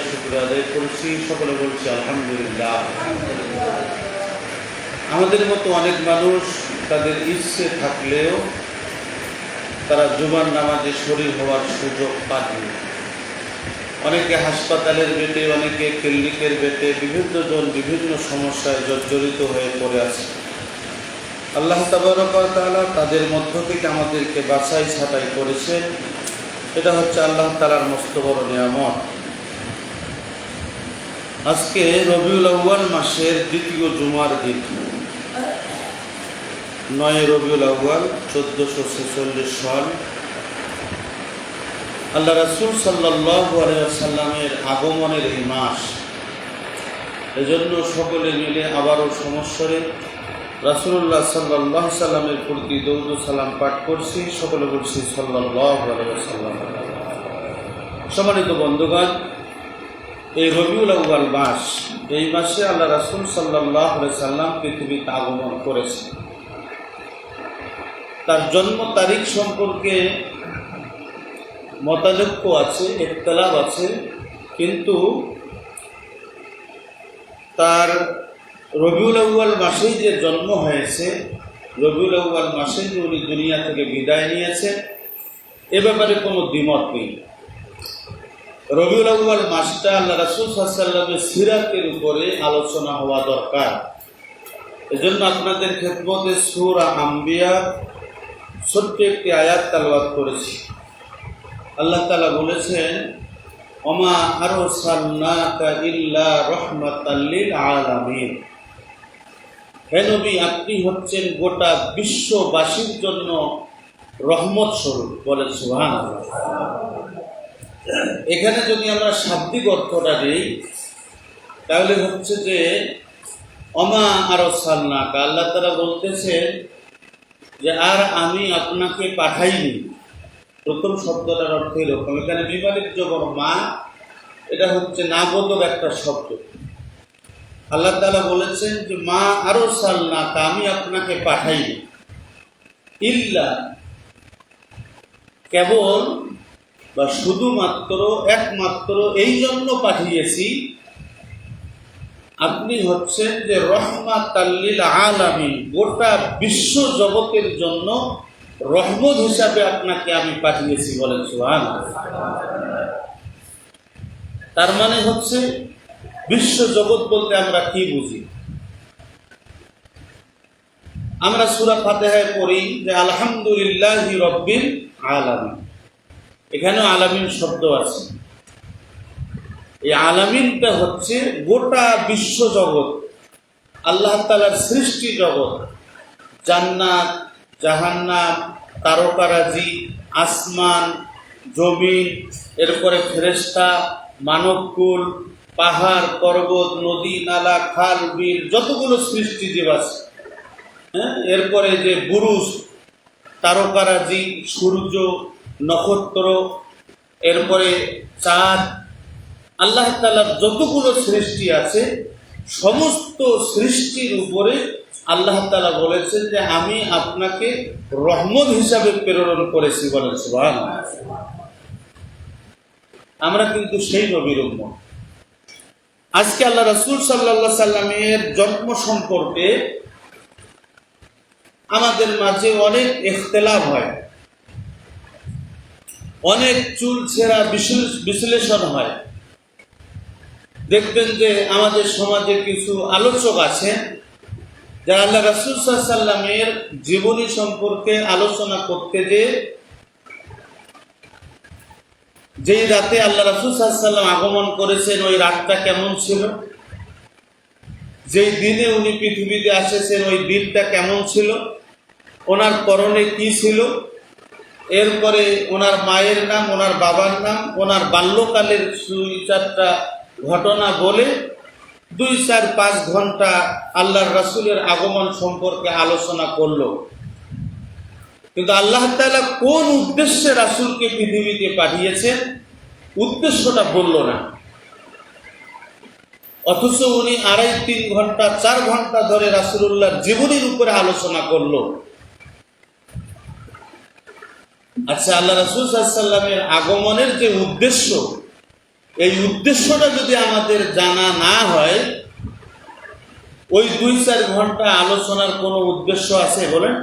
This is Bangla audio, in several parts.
শুকর আদায় করছি, সকলে বলছি আলহামদুলিল্লাহ। আমাদের মতো অনেক মানুষ তাদের ইচ্ছে থাকলেও তারা জুমার নামাজে শরীর হওয়ার সুযোগ পাননি। অনেকে হাসপাতালের বেডে, অনেকে ক্লিনিকের বেডে, বিভিন্ন জন বিভিন্ন সমস্যায় জর্জরিত হয়ে পড়ে আছে। আল্লাহ তাবারক ওয়া তাআলা তাদের মধ্য থেকে আমাদেরকে বাছাই ছাঁটাই করেছেন। এটা হচ্ছে আল্লাহ তাআলার মস্ত বড় নিয়ামত। আজকে রবিউল আউয়াল মাসের দ্বিতীয় জুমার দিন, 9 রবিউল আউয়াল 1446 সাল। আল্লাহ রাসূল সাল্লাল্লাহু আলাইহি ওয়াসাল্লামের আগমনের এই মাস। এজন্য সকলে মিলে আবারও সমস্বরে রাসূলুল্লাহ সাল্লাল্লাহু আলাইহি ওয়াসাল্লামের প্রতি দরুদ ও সালাম পাঠ করছি, সকলে বলছি সাল্লাল্লাহু আলাইহি ওয়াসাল্লাম। সম্মানিত বন্ধুগণ, এই রবিউল আউয়াল মাস, এই মাসে আল্লাহ রাসূল সাল্লাল্লাহু আলাইহি ওয়াসাল্লাম পৃথিবীতে আগমন করেছেন। তার জন্ম তারিখ সম্পর্কে মতানৈক্য আছে, ইখতিলাফ আছে, কিন্তু তার রবিউল আউয়াল মাসেই যে জন্ম হয়েছে, রবিউল আউয়াল মাসে যে উনি দুনিয়া থেকে বিদায় নিয়েছেন, এ ব্যাপারে কোনো দ্বিমত নেই। রবিউল আউয়াল মাসটা আল্লাহ রাসূল সাল্লাল্লাহু আলাইহি ওয়াসাল্লামের সিরাতের উপরে আলোচনা হওয়া দরকার। এজন্য আপনাদের খেদমতে সূরা আম্বিয়া ছোট্ট একটি আয়াত তেলাওয়াত করেছি। আল্লাহ তাআলা বলেছেন, ওমা আরসালনাকা ইল্লা রাহমাতাল লিল আলামিন। হে নবী, আপনি হচ্ছেন গোটা বিশ্ববাসীর জন্য রহমত স্বরূপ। বলেন সুবহানাল্লাহ। এখানে যদি আমরা শাব্দিক অর্থটা দিই, তাহলে হচ্ছে যে ওমা আরসালনাকা, আল্লাহ তাআলা বলতেছেন যে আর আমি আপনাকে পাঠাইনি। প্রথম শব্দটার অর্থ এরকম। এখানে বিমানিক জবর মা, এটা হচ্ছে নাবোধক একটা শব্দ। আল্লাহ তাআলা বলেছেন যে মা আরসালনাকা, আমি আপনাকে পাঠাইনি, ইল্লা, কেবল বা শুধুমাত্র, একমাত্র এই জন্য পাঠিয়েছি, আপনি হচ্ছেন যে রহমাতাল লিল আলামিন, গোটা বিশ্ব জগতের জন্য রহমত হিসাবে আপনাকে আমি পাঠিয়েছি। বলেন সুবহানাল্লাহ। তার মানে হচ্ছে বিশ্ব জগৎ বলতে আমরা কি বুঝি? আমরা সূরা ফাতিহায় পড়ি যে আলহামদুলিল্লাহি রাব্বিল আলামিন। এখানেও আলামিন শব্দ আছে। এই আলামিনটা হচ্ছে গোটা বিশ্ব জগৎ, আল্লাহ তাআলার সৃষ্টি জগৎ, জান্নাত, জাহান্নাম, তারকারাজি, আসমান, জমিন, এরপরে ফেরেশতা, মানবকুল, পাহাড়, পর্বত, নদী, নালা, খাল, বিল, যতগুলো সৃষ্টিজীব আছে, এরপরে যে বুরুজ, তারকারাজি, সূর্য, নক্ষত্র, এরপরে চাঁদ, আল্লাহ তাআলার যতগুলো সৃষ্টি আছে, সমস্ত সৃষ্টির উপরে আল্লাহ তাআলা বলেছেন যে আমি আপনাকে রহমত হিসাবে প্রেরণ করেছি। বলেন সুবহানাল্লাহ। আমরা কিন্তু সেই নবীর উম্মত। আজকে আল্লাহ রাসূল সাল্লাল্লাহু আলাইহি সাল্লামের জন্ম সম্পর্কে আমাদের মাঝে অনেক ইখতিলাফ হয়, অনেক চুলছেড়া বিশ্লেষণ হয়। দেখবেন যে আমাদের সমাজে কিছু আলোচক আছে যারা আল্লাহ রাসূল সাল্লাল্লাহু আলাইহি সাল্লামের জীবনী সম্পর্কে আলোচনা করতে যেই রাতে আল্লাহ রাসূল সাল্লাল্লাহু আলাইহি সাল্লাম আগমন করেছেন, ওই রাতটা কেমন ছিল, যেই দিনে উনি পৃথিবীতে এসেছেন ওই দিনটা কেমন ছিল, ওনার পরনে কি ছিল, এরপরে ওনার মায়ের নাম, ওনার বাবার নাম, ওনার বাল্যকালের 2-4টা ঘটনা বলে 2-4-5 ঘন্টা আল্লাহর রাসূলের আগমন সম্পর্কে আলোচনা করলো। কিন্তু আল্লাহ তাআলা কোন উদ্দেশ্যে রাসূলকে পৃথিবীতে পাঠিয়েছেন, উদ্দেশ্যটা বলল না। অথচ উনি 2.5-3 ঘন্টা 4 ঘন্টা ধরে রাসূলুল্লাহর জীবনীর উপরে আলোচনা করলো। আচ্ছা, আল্লাহ রাসূল সাল্লাল্লাহু আলাইহি ওয়াসাল্লামের আগমনের যে উদ্দেশ্য, এই উদ্দেশ্যটা যদি আমাদের জানা না হয়, ওই 2-4 ঘন্টা আলোচনার কোনো উদ্দেশ্য আছে বলেন?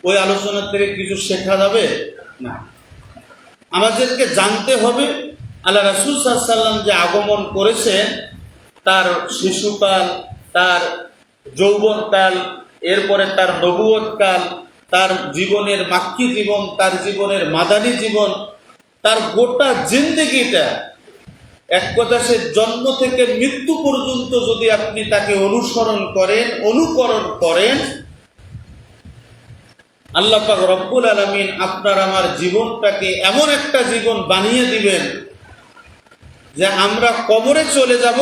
ওই আলোচনার থেকে কিছু শেখা যাবে না। আমাদেরকে জানতে হবে আল্লাহ রাসূল সাল্লাল্লাহু আলাইহি ওয়াসাল্লাম যে আগমন করেছেন, তার শিশুকাল, তার যৌবনকাল, এরপরে তার নবুয়তকাল, তার জীবনের মাক্কি জীবন, তার জীবনের মাদানী জীবন, তার গোটা জিন্দেগিটা, এক কথা সে জন্ম থেকে মৃত্যু পর্যন্ত যদি আপনি তাকে অনুসরণ করেন, অনুকরণ করেন, আল্লাহ পাক রব্বুল আলামিন আপনার আমার জীবনটাকে এমন একটা জীবন বানিয়ে দিবেন যে আমরা কবরে চলে যাব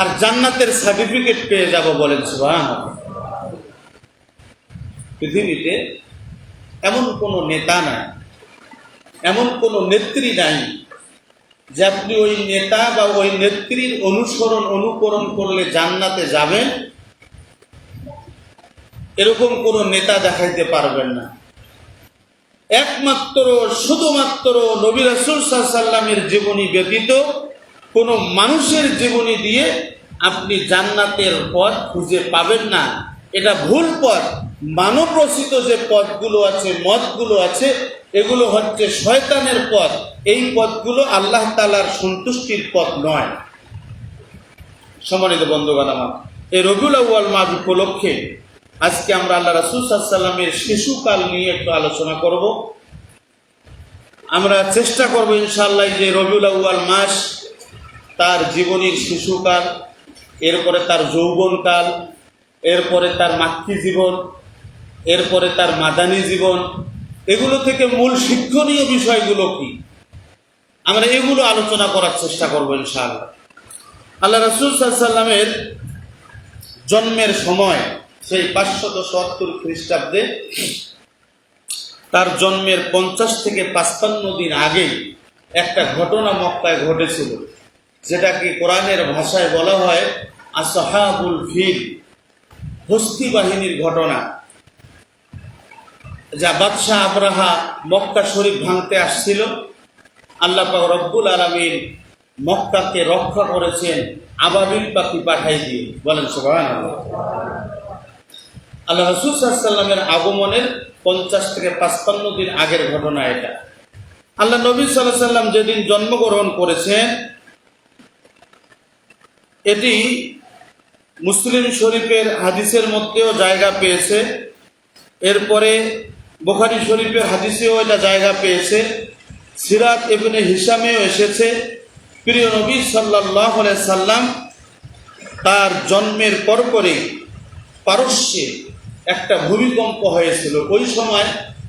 আর জান্নাতের সার্টিফিকেট পেয়ে যাব। বলেন সুবহানাল্লাহ। পৃথিবীতে এমন কোনো নেতা নাই, এমন কোনো নেত্রী নাই যে আপনি ওই নেতা বা ওই নেত্রীর অনুকরণ করলে জান্নাতে যাবেন, এরকম কোনো নেতা দেখাইতে পারবেন না। একমাত্র শুধুমাত্র নবী রাসূল সাল্লাল্লাহু আলাইহি ওয়াসাল্লামের জীবনী ব্যতীত কোনো মানুষের জীবনী দিয়ে আপনি জান্নাতের পথ খুঁজে পাবেন না। এটা ভুল পথ। মানব রচিত যে পথগুলো আছে, মতগুলো আছে, এগুলো হচ্ছে শয়তানের পথ। এই পথগুলো আল্লাহ তাআলার সন্তুষ্টির পথ নয়। সম্মানিত বন্ধুগণ আমার, এই রবিউল আউয়াল মাস উপলক্ষে আজকে আমরা আল্লাহ রাসূল সাল্লাল্লাহু আলাইহি ওয়াসাল্লামের শিশুকাল নিয়ে একটু আলোচনা করব। আমরা চেষ্টা করব ইনশাআল্লাহ যে রবিউল আউয়াল মাস, তার জীবনীর শিশুকাল, এরপরে তার যৌবনকাল, এরপরে তার মাক্কি জীবন, এরপরে তার মাদানী জীবন, এগুলো থেকে মূল শিক্ষণীয় বিষয়গুলো কি, আমরা এগুলো আলোচনা করার চেষ্টা করব ইনশাআল্লাহ। আল্লাহ রাসূল সাল্লাল্লাহু আলাইহি ওয়াসাল্লামের জন্মের সময়, সেই 570 খ্রিস্টাব্দে, তার জন্মের 50 থেকে 55 দিন আগে একটা ঘটনা মক্কায় ঘটেছিল, যেটাকে কোরআনের ভাষায় বলা হয় আসহাবুল ফিল, হস্তি বাহিনীর ঘটনা। যা বাদশাহ আবরাহা মক্কা শরীফ ভাঙতে আসছিল, আল্লাহ পাক রব্বুল আলামিন মক্কাকে রক্ষা করেছেন আবাবিল পাখি পাঠাই দিয়ে। বলেন সুবহানাল্লাহ। আল্লাহ রাসূল সাল্লাল্লাহু আলাইহি ওয়াসাল্লামের আগমনের 50 থেকে 55 দিন আগের ঘটনা এটা। আল্লাহ নবী সাল্লাল্লাহু আলাইহি ওয়াসাল্লাম যেদিন জন্মগ্রহণ করেছেন, এটি মুসলিম শরীফের হাদিসের মধ্যেও জায়গা পেয়েছে, এরপরে বুখারী শরীফের হাদিসেও এটা জায়গা পেয়েছে, সিরাত ইবনে হিশামেও এসেছে। প্রিয় নবী সাল্লাল্লাহু আলাইহি সাল্লাম তার জন্মের পরপরই পারস্যে একটা ভূমিকম্প হয়েছিল। ওই সময়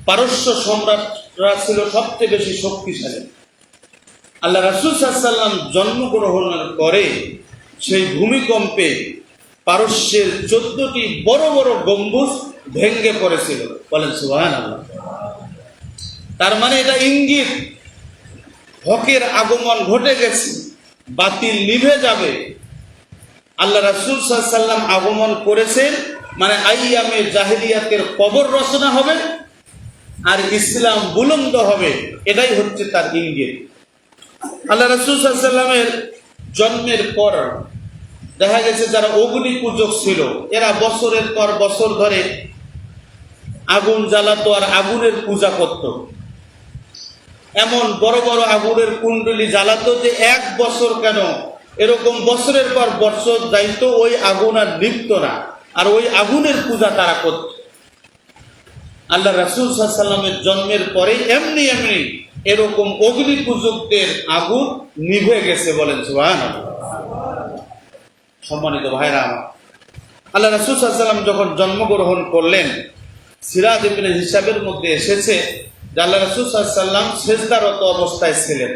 পারস্য সম্রাটরা ছিল সবচেয়ে বেশি শক্তিশালী। আল্লাহ রাসূল সাল্লাল্লাহু আলাইহি সাল্লাম জন্মগ্রহণের পরে সেই ভূমিকম্পে পারস্যের 14টি বড় বড় গম্বুজ ভেঙে পড়েছিল। বলেন সুবহানাল্লাহ। তার মানে এটা ইঙ্গিত, হকের আগমন ঘটে গেছে, বাতিল নিভে যাবে। আল্লাহ রাসূল সাল্লাল্লাহু আলাইহি সাল্লাম আগমন করেছেন মানে আইয়ামে জাহেলিয়াতের কবর রচনা হবে আর ইসলাম বুলন্দ হবে, এটাই হচ্ছে তার ইঙ্গিত। আল্লাহ রাসূল সাল্লাল্লাহু আলাইহি সাল্লামের জন্মের পর দেখা গেছে যারা অগ্নি পূজক ছিল, এরা বছরের পর বছর ধরে আগুন জ্বালাতো আর আগুনের পূজা করত। এমন বড় বড় আগুনের কুণ্ডলী জ্বালাতো যে 1 বছর কেন, এরকম বছরের পর বছর যাইতো, ওই আগুন আর নিভত না, আর ওই আগুনের পূজা তারা করত। আল্লাহ রাসূল সাল্লাল্লাহু আলাইহি সাল্লামের জন্মের পরে এমনি এমনি এরকম অগ্নি পূজকদের আগুন নিভে গেছে। বলেন সুবহানাল্লাহ। সম্মানিত ভাইরা আমার, আল্লাহ রাসূল সাল্লাল্লাহু আলাইহি সাল্লাম যখন জন্মগ্রহণ করলেন, সিরাত ইবনে হিশামের মধ্যে এসেছে যে আল্লাহ রাসূল সাল্লাল্লাহু আলাইহি সাল্লাম সিজদারত অবস্থায় ছিলেন।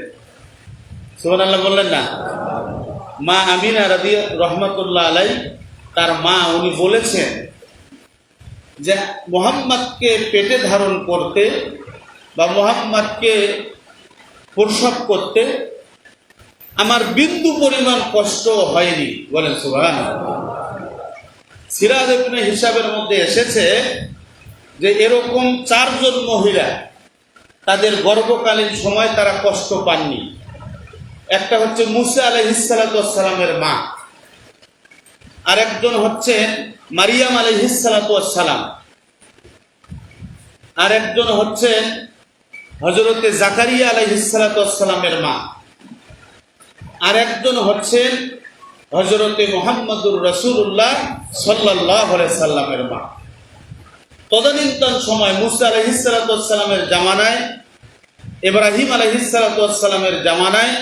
সুবহানাল্লাহ বললেন না? মা আমিনা রাহমাতুল্লাহ আলাইহি, তার মা, উনি বলেছেন যে মুহাম্মদকে পেটে ধারণ করতে বা মুহাম্মদকে প্রসব করতে আমার বিন্দু পরিমাণ কষ্ট হয়নি। বলেন সুবহানাল্লাহ। সিরাত ইবনে হিশামের মধ্যে এসেছে যে এরকম 4 জন মহিলা তাদের গর্ভকালীন সময় তারা কষ্ট পাননি। একটা হচ্ছে মুসা আলাইহিস সালাতু ওয়াস সালামের মা, আর একজন হচ্ছে মারিয়াম আলাইহিস সালাতু ওয়াস সালাম, আর একজন হচ্ছেন হযরতে জাকারিয়া আলাইহিস সালাতু ওয়াস সালামের মা, আর একজন হচ্ছেন হযরতে মুহাম্মদুর রাসূলুল্লাহ সাল্লাল্লাহু আলাইহি সাল্লামের মা। তদানীন্তন সময় মুসা আলাইহিস সালাতু ওয়াস সালামের জামানায়, ইব্রাহিম আলাইহিস সালাতু ওয়াস সালামের জামানায়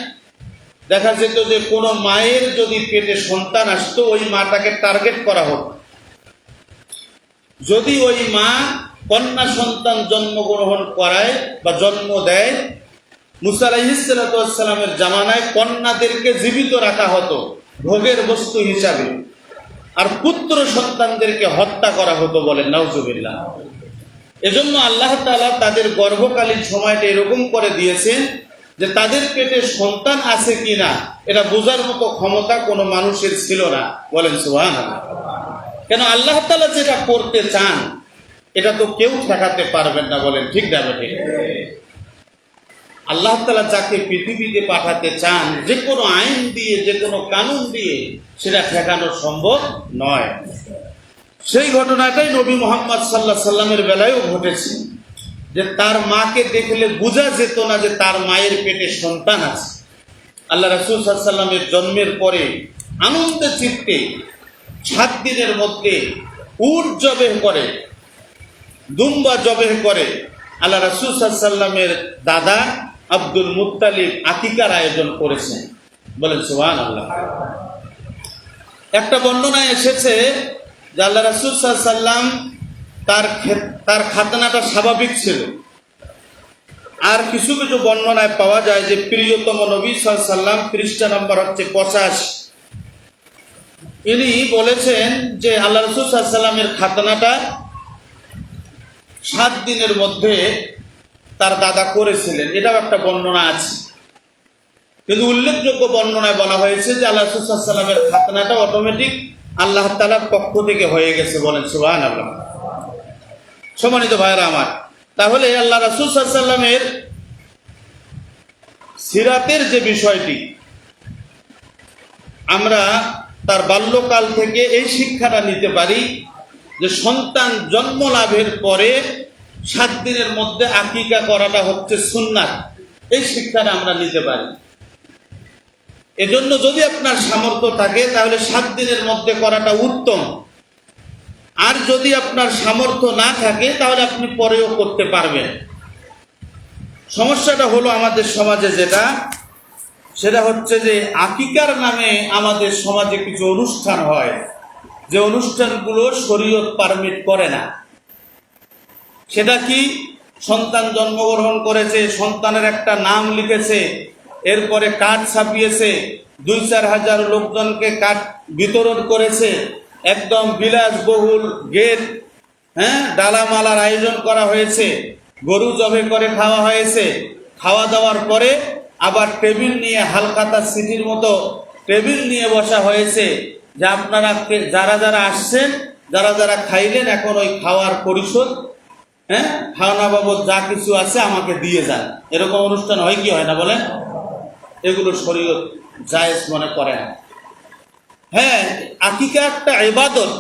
দেখা যেত যে কোনো মায়ের যদি পেটে সন্তান আসতো, ওই মাটাকে টার্গেট করা হতো। যদি ওই মা কন্যা সন্তান জন্মগ্রহণ করায় বা জন্ম দেয়, মুসা আলাইহিস সালাতু ওয়াস সালামের জামানায় কন্যাদেরকে জীবিত রাখা হতো ভোগের বস্তু হিসাবে, আর পুত্র সন্তানদেরকে হত্যা করা হতো, বলেন নাউজুবিল্লাহ। এজন্য আল্লাহ তাআলা তাদের গর্ভকালীন সময়টা এরকম করে দিয়েছেন যে তাদের পেটে সন্তান আছে কিনা এটা বোঝার মতো ক্ষমতা কোনো মানুষের ছিল না, বলেন সুবহানাল্লাহ। কেন আল্লাহ তাআলা যেটা করতে চান এটা তো কেউ ঠেকাতে পারবেন না, বলেন ঠিক না ঠিক? আল্লাহ তাআলা যাকে পৃথিবীতে পাঠাতে চান যে কোনো আইন দিয়ে, যে কোনো কানুন দিয়ে সেটা ঠেকানো সম্ভব নয়। সেই ঘটনাটাই নবী মুহাম্মদ সাল্লাল্লাহু আলাইহি সাল্লামের বেলায়ও ঘটেছে, যে তার মাকে দেখলে বোঝা যেত না যে তার মায়ের পেটে সন্তান আছে। আল্লাহ রাসূল সাল্লাল্লাহু আলাইহি সাল্লামের জন্মের পরে আনন্দ চিত্তে 7 দিনের মধ্যে উট জবেহ করে, দুম্বা জবেহ করে আল্লাহ রাসূল সাল্লাল্লাহু আলাইহি সাল্লামের দাদা আব্দুল মুত্তালিব আকিকার আয়োজন করেছেন, বলেন সুবহানাল্লাহ। একটা বর্ণনায় এসেছে যে আল্লাহ রাসূল সাল্লাল্লাহু আলাইহি সাল্লাম তার খাতনাটা স্বাভাবিক ছিল, আর কিছু কিছু বর্ণনায় পাওয়া যায় যে প্রিয়তম নবী সাল্লাল্লাহু আলাইহি সাল্লাম, পৃষ্ঠা নাম্বার হচ্ছে 85, ইনি বলেছেন যে আল্লাহ রাসূল সাল্লাল্লাহু আলাইহি সাল্লামের খাতনাটা 7 দিনের মধ্যে তার দাদা করেছিলেন, এটাও একটা বর্ণনা আছে। কিন্তু উল্লেখযোগ্য বর্ণনায় বলা হয়েছে যে আল্লাহ রাসূল সাল্লাল্লাহু আলাইহি সাল্লামের খাতনাটা অটোমেটিক আল্লাহ তাআলার পক্ষ থেকে হয়ে গেছে, বলেন সুবহানাল্লাহ। সম্মানিত ভাইরা আমার, তাহলে আল্লাহ রাসূল সাল্লাল্লাহু আলাইহি সাল্লামের সিরাতের যে বিষয়টি, আমরা তার বাল্যকাল থেকে এই শিক্ষাটা নিতে পারি যে সন্তান জন্ম লাভের পরে 7 দিনের মধ্যে আকিকা করাটা হচ্ছে সুন্নাত। এই শিক্ষাটা আমরা নিতে পারি। এজন্য যদি আপনার সামর্থ্য থাকে তাহলে 7 দিনের মধ্যে করাটা উত্তম, আর যদি আপনার সামর্থ্য না থাকে তাহলে আপনি পরেও করতে পারবেন। সমস্যাটা হলো আমাদের সমাজে যেটা, সেটা হচ্ছে যে আকিকার নামে আমাদের সমাজে কিছু অনুষ্ঠান হয়, যে অনুষ্ঠানগুলো শরীয়ত পারমিট করে না। সেটা কি? সন্তান জন্মগ্রহণ করেছে, সন্তানের একটা নাম লিখেছে, এরপরে কার্ড ছাপিয়েছে, 2-4 হাজার লোকজনকে কার্ড বিতরণ করেছে, একদম বিলাসবহুল গেট, ডালামালার আয়োজন করা হয়েছে, গরু জবে করে খাওয়া হয়েছে, খাওয়া দাওয়ার পরে আবার টেবিল নিয়ে হালখাতা সিটির মতো টেবিল নিয়ে বসা হয়েছে যে আপনারা যারা যারা আসছেন, যারা যারা খাইলেন, এখন ওই খাওয়ার পরিশোধ, খাওয়ানা বাবদ যা কিছু আছে আমাকে দিয়ে যান। এরকম অনুষ্ঠান হয় কি হয় না বলেন? এগুলো শরীয়ত জায়েজ মনে করে না। হ্যাঁ, আকিকা একটা ইবাদত,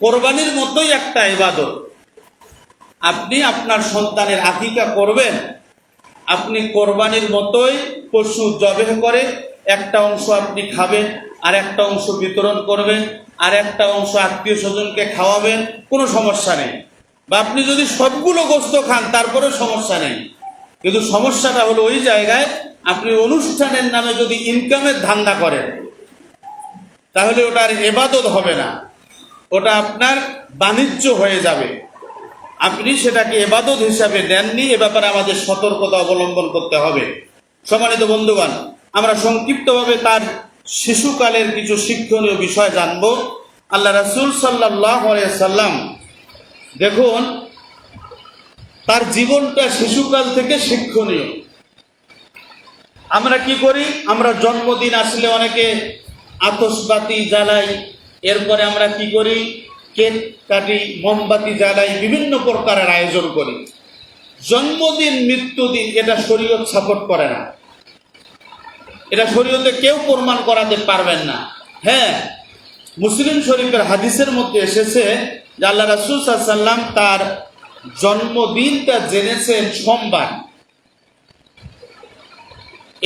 কোরবানির মতোই একটা ইবাদত। আপনি আপনার সন্তানের আকিকা করবেন, আপনি কোরবানির মতোই পশু জবেহ করে একটা অংশ আপনি খাবেন, আর একটা অংশ বিতরণ করবেন, আর একটা অংশ আত্মীয় স্বজনকে খাওয়াবেন, কোনো সমস্যা নেই। বা আপনি যদি সবগুলো গোস্ত খান তারপরেও সমস্যা নেই। কিন্তু সমস্যাটা হলো ওই জায়গায় আপনি অনুষ্ঠানের নামে যদি ইনকামের ধান্দা করেন, তাহলে ওটা আর ইবাদত হবে না, ওটা আপনার বাণিজ্য হয়ে যাবে। আপনি সেটাকে ইবাদত হিসাবে নেননি, এ ব্যাপারে আমাদের সতর্কতা অবলম্বন করতে হবে। সম্মানিত বন্ধুগণ, আমরা সংক্ষিপ্তভাবে তার শিশুকালের কিছু শিক্ষণীয় বিষয় জানব। আল্লাহ রাসূল সাল্লাল্লাহু আলাইহি সাল্লাম, দেখুন তার জীবনটা শিশুকাল থেকে শিক্ষণীয়। আমরা কি করি? আমরা জন্মদিন আসলে অনেকে আতশবাতি জ্বালাই, এরপরে আমরা কি করি? কেক কাটি, মোমবাতি জ্বালাই, বিভিন্ন প্রকারের আয়োজন করি। জন্মদিন, মৃত্যুদিন এটা শরীয়ত সাপোর্ট করে না। এটা শরীয়তে কেউ প্রমাণ করাতে পারবেন না। হ্যাঁ, মুসলিম শরীফের হাদিসের মধ্যে এসেছে যে আল্লাহ রাসূল সাল্লাল্লাহু আলাইহি ওয়াসাল্লাম তার জন্মদিনটা জেনেছেন সোমবার।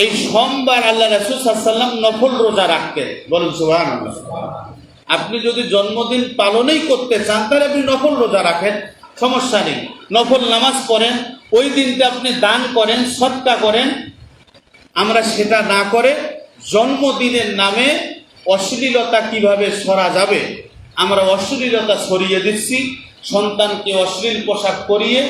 এই সোমবার আল্লাহ রাসূল সাল্লাল্লাহু আলাইহি ওয়াসাল্লাম নফল রোজা রাখতেন। বলুন সুবহানাল্লাহ। আপনি যদি জন্মদিন পালনই করতে চান তাহলে আপনি নফল রোজা রাখেন, সমস্যা নেই। নফল নামাজ পড়েন, ওই দিনটা আপনি দান করেন, সদকা করেন। আমরা সেটা না করে জন্মদিনের নামে অশ্লীলতা কিভাবে সরা যাবে, আমরা অশ্লীলতা সরিয়ে দিচ্ছি। সন্তানকে অশ্লীল পোশাক পরিয়ে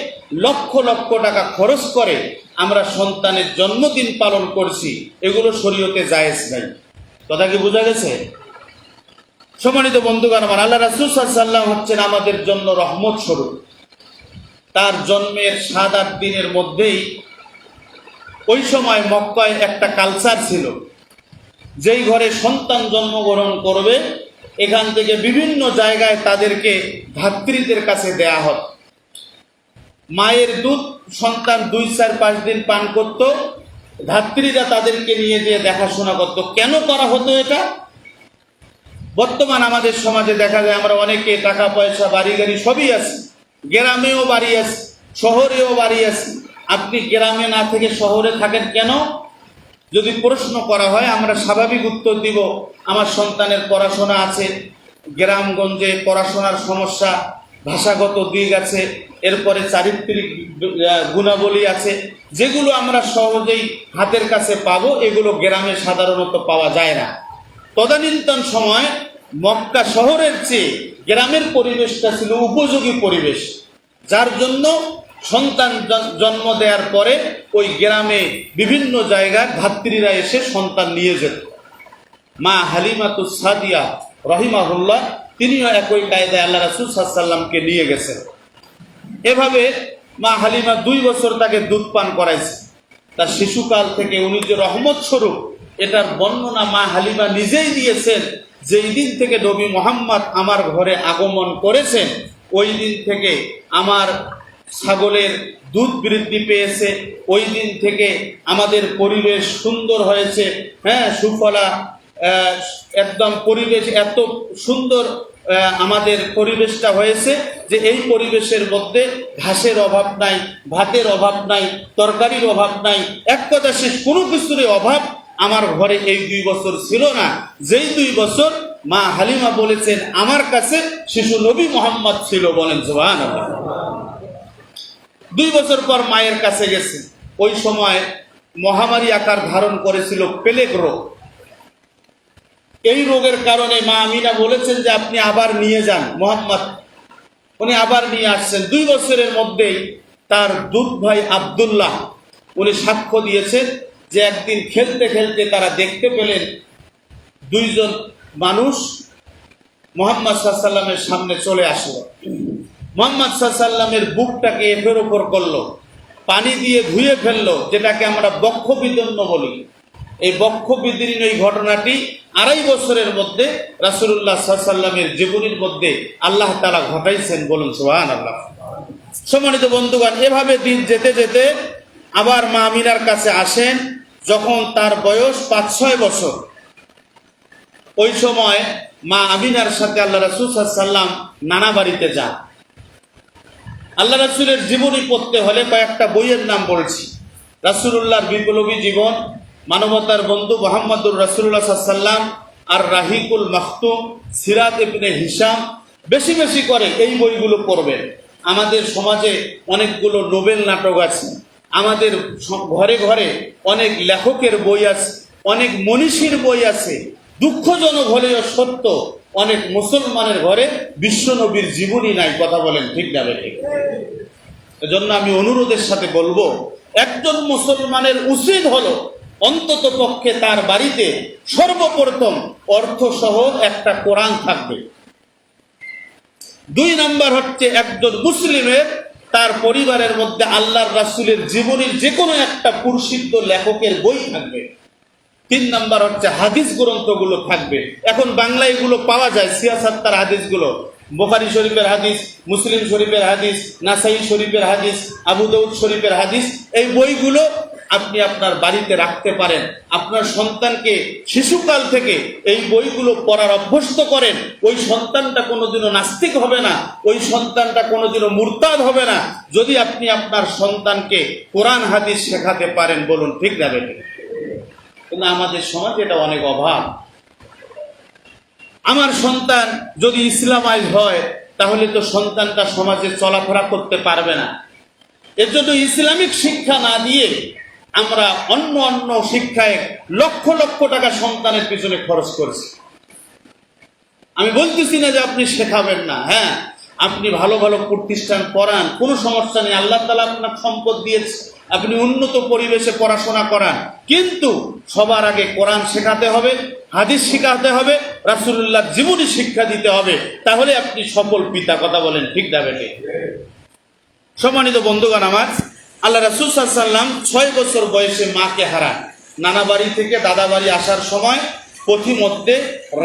লক্ষ লক্ষ টাকা খরচ করে আমরা সন্তানের জন্মদিন পালন করছি, এগুলো শরীয়তে জায়েজ নাই। কথা কি বোঝা গেছে? সম্মানিত বন্ধুগণ আমার, আল্লাহ রাসূল সাল্লাল্লাহু আলাইহি ওয়াসাল্লাম হচ্ছেন আমাদের জন্য রহমত স্বরূপ। তার জন্মের 7-8 দিনের মধ্যেই ওই সময় মক্কায় একটা কালচার ছিল, যেই ঘরে সন্তান জন্মগ্রহণ করবে এখান থেকে বিভিন্ন জায়গায় তাদেরকে ধাত্রীদের কাছে দেয়া হতো। মায়ের দুধ সন্তান 2-4-5 দিন পান করত, ধাত্রীরা তাদেরকে নিয়ে গিয়ে দেখাশোনা করত। কেন করা হতো এটা? বর্তমান আমাদের সমাজে দেখা যায় আমরা অনেকে টাকা পয়সা বাড়ি গাড়ি সবই আছে, গ্রামেও বাড়ি আছে, শহরেও বাড়ি আছে। আপনি গ্রামে না থেকে শহরে থাকেন কেন? যদি প্রশ্ন করা হয় আমরা স্বাভাবিক উত্তর দিব, আমার সন্তানের পড়াশোনা আছে, গ্রামগঞ্জে পড়াশোনার সমস্যা, ভাষাগত দিক আছে, এরপরে চারিত্রিক গুণাবলী আছে, যেগুলো আমরা সহজেই হাতের কাছে পাবো, এগুলো গ্রামে সাধারণত পাওয়া যায় না। তদানীন্তন সময় মক্কা শহরের চেয়ে গ্রামের পরিবেশটা ছিল উপযোগী পরিবেশ, যার জন্য সন্তান জন্ম দেওয়ার পরে ওই গ্রামে বিভিন্ন জায়গার ধাত্রীরা এসে সন্তান নিয়ে যেত। মা হালিমাতুস সাদিয়া রহিমাহুল্লাহ তিনিও একই কায়দায় আল্লাহ রাসূল সাল্লাল্লাহু আলাইহি ওয়াসাল্লামকে নিয়ে গেছেন। এভাবে মা হালিমা 2 বছর তাকে দুধ পান করাইছে। তার শিশুকাল থেকে উনি যে রহমত স্বরূপ, এটার বর্ণনা মা হালিমা নিজেই দিয়েছেন। যেই দিন থেকে নবী মুহাম্মদ আমার ঘরে আগমন করেছেন, ওই দিন থেকে আমার ছাগলের দুধ বৃদ্ধি পেয়েছে, ওই দিন থেকে আমাদের পরিবেশ সুন্দর হয়েছে। হ্যাঁ, সুফলা একদম পরিবেশ এত সুন্দর আমাদের পরিবেশটা হয়েছে যে এই পরিবেশের মধ্যে ঘাসের অভাব নাই, ভাতের অভাব নাই, তরকারির অভাব নাই, এক কথা শেষ কোনো কিছুরই অভাব আমার ঘরে এই 2 বছর ছিল না। যেই 2 বছর মা হালিমা বলেছেন আমার কাছে শিশু নবী মুহাম্মদ ছিল। বলেন সুবহানাল্লাহ। 2 বছর পর মায়ের কাছে গেছে। ওই সময় মহামারী আকার ধারণ করেছিল প্লেগ রোগ। এই রোগের কারণে মা আমিনা বলেছেন যে আপনি আবার নিয়ে যান মুহাম্মদ। উনি আবার নিয়ে আসছেন। 2 বছরের মধ্যেই তার দুধ ভাই আব্দুল্লাহ উনি সাক্ষ্য দিয়েছেন যে একদিন খেলতে খেলতে তারা দেখতে পেলেন 2 জন মানুষ মুহাম্মদ সাল্লাল্লাহু আলাইহি ওয়াসাল্লামের সামনে চলে আসলো। মুহাম্মদ সাল্লাল্লাহু আলাইহি ওয়াসাল্লামের বুকটাকে এফের ওপর করলো, পানি দিয়ে ধুয়ে ফেললো, যেটাকে আমরা বক্ষবিদীর্ণ বলি। এই বক্ষবিদীর্ণ এই ঘটনাটি 2.5 বছরের মধ্যে রাসূলুল্লাহ সাল্লাল্লাহু আলাইহি ওয়াসাল্লামের জীবনীর মধ্যে আল্লাহ তাআলা ঘটাইছেন। বলুন সুবহানাল্লাহ। সম্মানিত বন্ধুগণ, এভাবে দিন যেতে যেতে আবার মা আমিনার কাছে আসেন যখন তার বয়স 5-6 বছর। ওই সময় মা আমিনার সাথে আল্লাহ রাসূল সাল্লাল্লাহু আলাইহি ওয়াসাল্লাম নানা বাড়িতে যান। আল্লাহ রাসূলের জীবনী পড়তে হলে কয়েকটা বইয়ের নাম বলছি। রাসূলুল্লাহর বিপ্লবী জীবন, মানবতার বন্ধু মুহাম্মদুর রাসূলুল্লাহ সাল্লাল্লাহু আলাইহি ওয়াসাল্লাম, আর রাহিকুল মাখতুম, সিরাত ইবনে হিশাম, বেশি বেশি করে এই বইগুলো পড়বেন। আমাদের সমাজে অনেকগুলো নোবেল নাটক আছে, আমাদের ঘরে ঘরে অনেক লেখকের বই আছে, অনেক মনীষীর বই আছে। দুঃখজনক হলেও সত্য, অনেক মুসলমানের ঘরে বিশ্বনবীর জীবনী নাই। কথা বলেন ঠিক না ঠিক? এজন্য আমি অনুরোধের সাথে বলবো, একজন মুসলমানের উচিত হলো অন্তত পক্ষে তার বাড়িতে সর্বপ্রথম অর্থসহ একটা কোরআন থাকবে। 2 নাম্বার হচ্ছে একজন মুসলিমের তার পরিবারের মধ্যে আল্লাহর রাসূলের জীবনীর যে কোনো একটা প্রসিদ্ধ লেখকের বই থাকবে। 3 নাম্বার হচ্ছে হাদিস গ্রন্থগুলো থাকবে। এখন বাংলায় এগুলো পাওয়া যায়, সিয়াসাত্তার হাদিসগুলো, বুখারী শরীফের হাদিস, মুসলিম শরীফের হাদিস, নাসাই শরীফের হাদিস, আবু দাউদ শরীফের হাদিস। এই বইগুলো আপনি আপনার বাড়িতে রাখতে পারেন। আপনার সন্তানকে শিশুকাল থেকে এই বইগুলো পড়ার অভ্যস্ত করেন। ওই সন্তানটা কোনোদিনও নাস্তিক হবে না, ওই সন্তানটা কোনোদিনও মুরতাদ হবে না, যদি আপনি আপনার সন্তানকে কোরআন হাদিস শেখাতে পারেন। বলুন ঠিক না বেঠিক? কিন্তু আমাদের সমাজে এটা অনেক অভাব। আমার সন্তান যদি ইসলামাইজ হয়, তাহলে তো সন্তানটা সমাজে চলাফেরা করতে পারবে না। এর জন্য ইসলামিক শিক্ষা না দিয়ে আমরা অন্য অন্য শিক্ষায় লক্ষ লক্ষ টাকা সন্তানের পিছনে খরচ করছি। আমি বলতেছি না যে আপনি শেখাবেন না, হ্যাঁ, আপনি ভালো ভালো প্রতিষ্ঠান পড়ান, কোনো সমস্যা নেই। আল্লাহ তাআলা আপনার সম্পদ দিয়েছে, আপনি উন্নত পরিবেশে পড়াশোনা করান, কিন্তু সবার আগে কোরআন শেখাতে হবে, হাদিস শেখাতে হবে, রাসূলুল্লাহর জীবনী শিক্ষা দিতে হবে, তাহলে আপনি সফল পিতা। কথা বলেন ঠিক না বেটে? সম্মানিত বন্ধুগণ আমার, আল্লাহ রাসূল সাল্লাল্লাহু আলাইহি ওয়াসাল্লাম 6 বছর বয়সে মাকে হারান। নানা বাড়ি থেকে দাদা বাড়ি আসার সময় পথিমধ্যে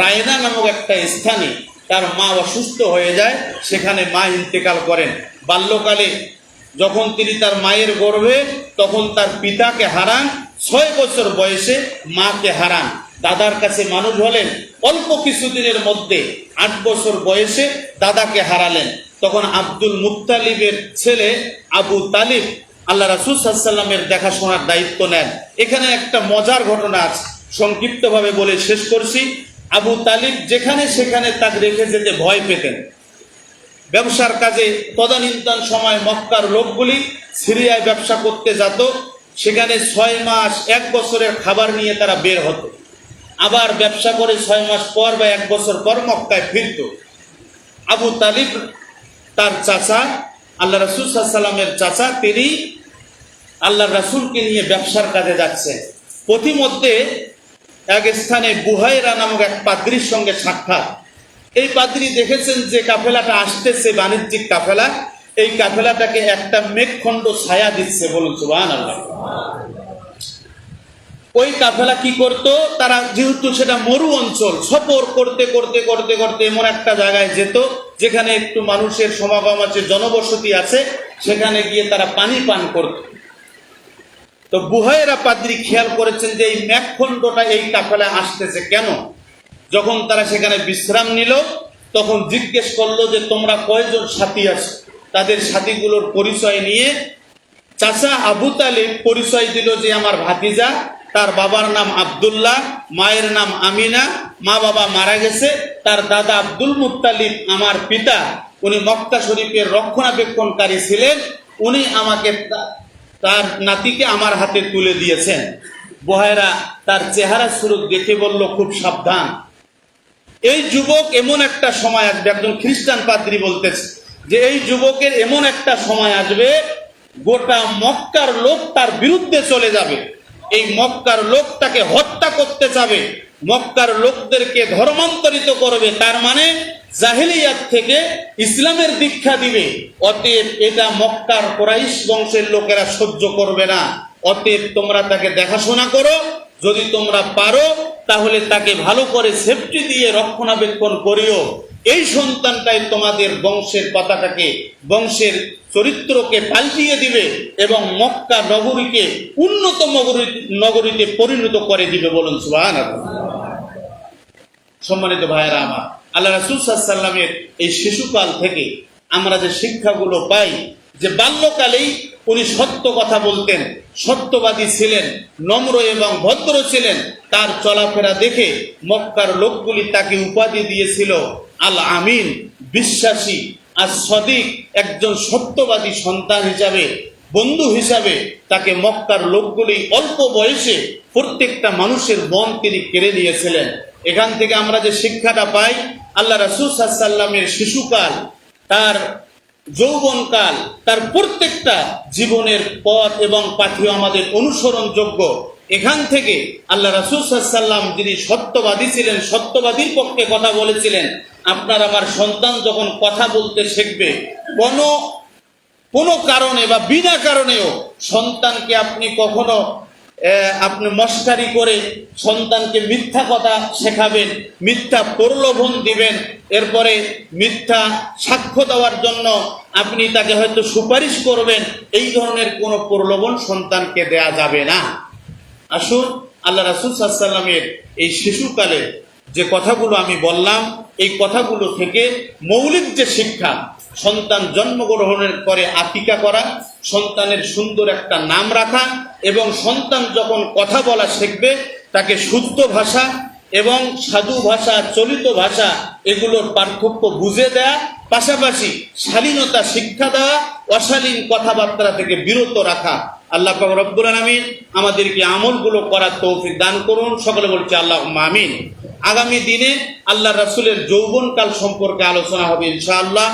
রায়না নামক একটা স্থানে তার মা অসুস্থ হয়ে যায়, সেখানে মা ইন্তেকাল করেন। বাল্যকালে যখন তিনি তার মায়ের গর্ভে, তখন তার পিতাকে হারান। 6 বছর বয়সে মাকে হারান। দাদার কাছে মানুষ হলেন। অল্প কিছুদিনের মধ্যে 8 বছর বয়সে দাদাকে হারালেন। তখন আব্দুল মুত্তালিবের ছেলে আবু তালিব আল্লাহ রাসূল সাল্লাল্লাহু আলাইহি ওয়াসাল্লামের দেখাশোনার দায়িত্ব নেন। এখানে একটা মজার ঘটনা আছে, সংক্ষিপ্তভাবে বলে শেষ করছি। আবু তালিব যেখানে সেখানে তাকে রেখে যেতে ভয় পেতেন। ব্যবসার কাজে তদানীন্তন সময় মক্কার লোকগুলি সিরিয়ায় ব্যবসা করতে যেত, সেখানে 6 মাস 1 বছরের খাবার নিয়ে তারা বের হতো, আবার ব্যবসা করে 6 মাস পর বা 1 বছর পর মক্কায় ফিরত। আবু তালিব তার চাচা, আল্লাহ রাসূল সাল্লাল্লাহু আলাইহি ওয়াসাল্লামের চাচা, তিনি আল্লাহ রাসূলকে নিয়ে ব্যবসার কাজে যাচ্ছেন। পথিমধ্যে এক স্থানে বুহাইরা নামক এক পাদ্রীর সঙ্গে সাক্ষাৎ। এই পাদ্রী দেখেছেন যে কাফেলাটা আসতেছে, বাণিজ্যিক কাফেলা, এই কাফেলাটাকে একটা মেঘখণ্ড ছায়া দিচ্ছে। বলুন সুবহানাল্লাহ। ওই কাফেলা কি করত, তারা যেহেতু সেটা মরু অঞ্চল, সফর করতে করতে করতে করতে এমন একটা জায়গায় যেত যেখানে একটু মানুষের সমাগম আছে, জনবসতি আছে, সেখানে গিয়ে তারা পানি পান করত। তো বুহাইরা পাদ্রী খেয়াল করেছেন যে এই মেঘখণ্ডটা এই কাফেলায় আসতেছে কেন। যখন তারা সেখানে বিশ্রাম নিল, তখন জিজ্ঞেস করলো যে তোমরা কয়জন সাথী আছো। তাদের সাথীগুলোর পরিচয় নিয়ে চাচা আবু তালিব পরিচয় দিল যে আমার ভাতিজা, তার বাবার নাম আব্দুল্লাহ, মায়ের নাম আমিনা, মা বাবা মারা গেছে, তার দাদা আব্দুল মুত্তালিব আমার পিতা, উনি মক্কা শরীফের রক্ষণাবেক্ষণকারী ছিলেন, উনি আমাকে তার নাতিকে আমার হাতে তুলে দিয়েছেন। বুহাইরা তার চেহারা সুরত দেখে বলল, খুব সাবধান, এই যুবক এমন একটা সময় আসবে, একজন খ্রিস্টান পাদ্রী বলতেছে যে এই যুবকের এমন একটা সময় আসবে, গোটা মক্কার লোক তার বিরুদ্ধে চলে যাবে, এই মক্কার লোক তাকে হত্যা করতে যাবে, মক্কার লোকদেরকে ধর্মান্তরিত করবে, তার মানে জাহেলিয়াত থেকে ইসলামের দীক্ষা দিবে। অতএব এটা মক্কার কুরাইশ বংশের লোকেরা সহ্য করবে না। অতএব তোমরা তাকে দেখাশোনা করো, যদি তোমরা পারো তাহলে তাকে ভালো করে সেফটি দিয়ে রক্ষণাবেক্ষণ করিও। এই সন্তানটাই তোমাদের বংশের পতাকাকে, বংশের চরিত্রকে পাল্টিয়ে দিবে এবং মক্কা নগরীকে উন্নত নগরীতে পরিণত করে দিবে। বলুন সুবহানাল্লাহ। সম্মানিত ভাইয়েরা আমার, আল্লাহ রাসূল সাল্লাল্লাহু আলাইহি ওয়াসাল্লামের এই শিশুকাল থেকে আমরা যে শিক্ষাগুলো পাই, যে বাল্যকালেই উনি সত্য কথা বলতেন, সত্যবাদী ছিলেন, নম্র এবং ভদ্র ছিলেন। তার চলাফেরা দেখে মক্কার লোকগুলি তাকে উপাধি দিয়েছিল আল আমিন, বিশ্বাসী, আর সদিক, একজন সত্যবাদী সন্তান হিসাবে, বন্ধু হিসাবে তাকে মক্কার লোকগুলি অল্প বয়সে প্রত্যেকটা মানুষের মন তিনি কেড়ে নিয়েছিলেন। এখান থেকে আমরা যে শিক্ষাটা পাই, আল্লাহ রাসূল সাল্লাল্লাহু আলাইহি ওয়াসাল্লামের শিশুকাল, তার যৌবনকাল, তার প্রত্যেকটা জীবনের পথ এবং পাথেয় আমাদের অনুসরণযোগ্য। এখান থেকে আল্লাহ রাসূল সাল্লাল্লাহু আলাইহি ওয়াসাল্লাম যিনি সত্যবাদী ছিলেন, সত্যবাদীর পক্ষে কথা বলেছিলেন। আপনার আমার সন্তান যখন কথা বলতে শিখবে, কোনো কারণে বা বিনা কারণেও সন্তানকে আপনি কখনো আপনি মস্কারি করে সন্তানকে মিথ্যা কথা শেখাবেন, মিথ্যা প্রলোভন দিবেন, এরপরে মিথ্যা সাক্ষ্য দেওয়ার জন্য আপনি তাকে হয়তো সুপারিশ করবেন, এই ধরনের কোনো প্রলোভন সন্তানকে দেয়া যাবে না। আসুন আল্লাহ রাসূল সাল্লাল্লাহু আলাইহি ওয়াসাল্লামের এই শিশুকালে যে কথাগুলো আমি বললাম, এই কথাগুলো থেকে মৌলিক যে শিক্ষা, সন্তান জন্মগ্রহণের পরে আকিকা করা, সন্তানের সুন্দর একটা নাম রাখা, এবং সন্তান যখন কথা বলা শিখবে তাকে শুদ্ধ ভাষা এবং সাধু ভাষা, চলিত ভাষা এগুলোর পার্থক্য বুঝে দেয়া, পাশাপাশি শালীনতা শিক্ষা দেওয়া, অশালীন কথাবার্তা থেকে বিরত রাখা। আল্লাহ পাক রব্বুল আলামিন আমাদেরকে আমলগুলো করার তৌফিক দান করুন। সকলে বলছে আল্লাহুম্মা আমিন। আগামী দিনে আল্লাহ রাসূলের যৌবনকাল সম্পর্কে আলোচনা হবে ইনশাআল্লাহ।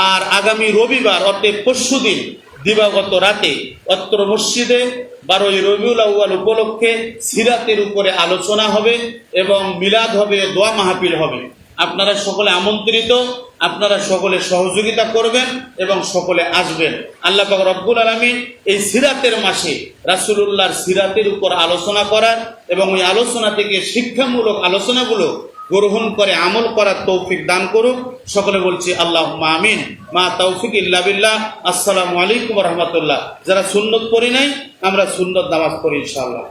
আর আগামী রবিবার অর্থাৎ পরশুদিন দিবাগত রাতে অত্র মসজিদে 12ই রবিউল আউয়াল উপলক্ষে সিরাতের উপরে আলোচনা হবে এবং মিলাদ হবে, দোয়া মাহফিল হবে। আপনারা সকলে আমন্ত্রিত, আপনারা সকলে সহযোগিতা করবেন এবং সকলে আসবেন। আল্লাহ পাক রব্বুল আলামিন এই সিরাতের মাসে রাসূলুল্লাহর সিরাতের উপর আলোচনা করার এবং ওই আলোচনা থেকে শিক্ষামূলক আলোচনাগুলো গ্রহণ করে আমল করার তৌফিক দান করুক। সকলে বলছি আল্লাহুম্মা আমিন। মা তৌফিক ইল্লা বিল্লাহ। আসসালামু আলাইকুম ওয়া রাহমাতুল্লাহ। যারা সুন্নত পড়ি নাই, আমরা সুন্নত নামাজ পড়ি ইনশাআল্লাহ।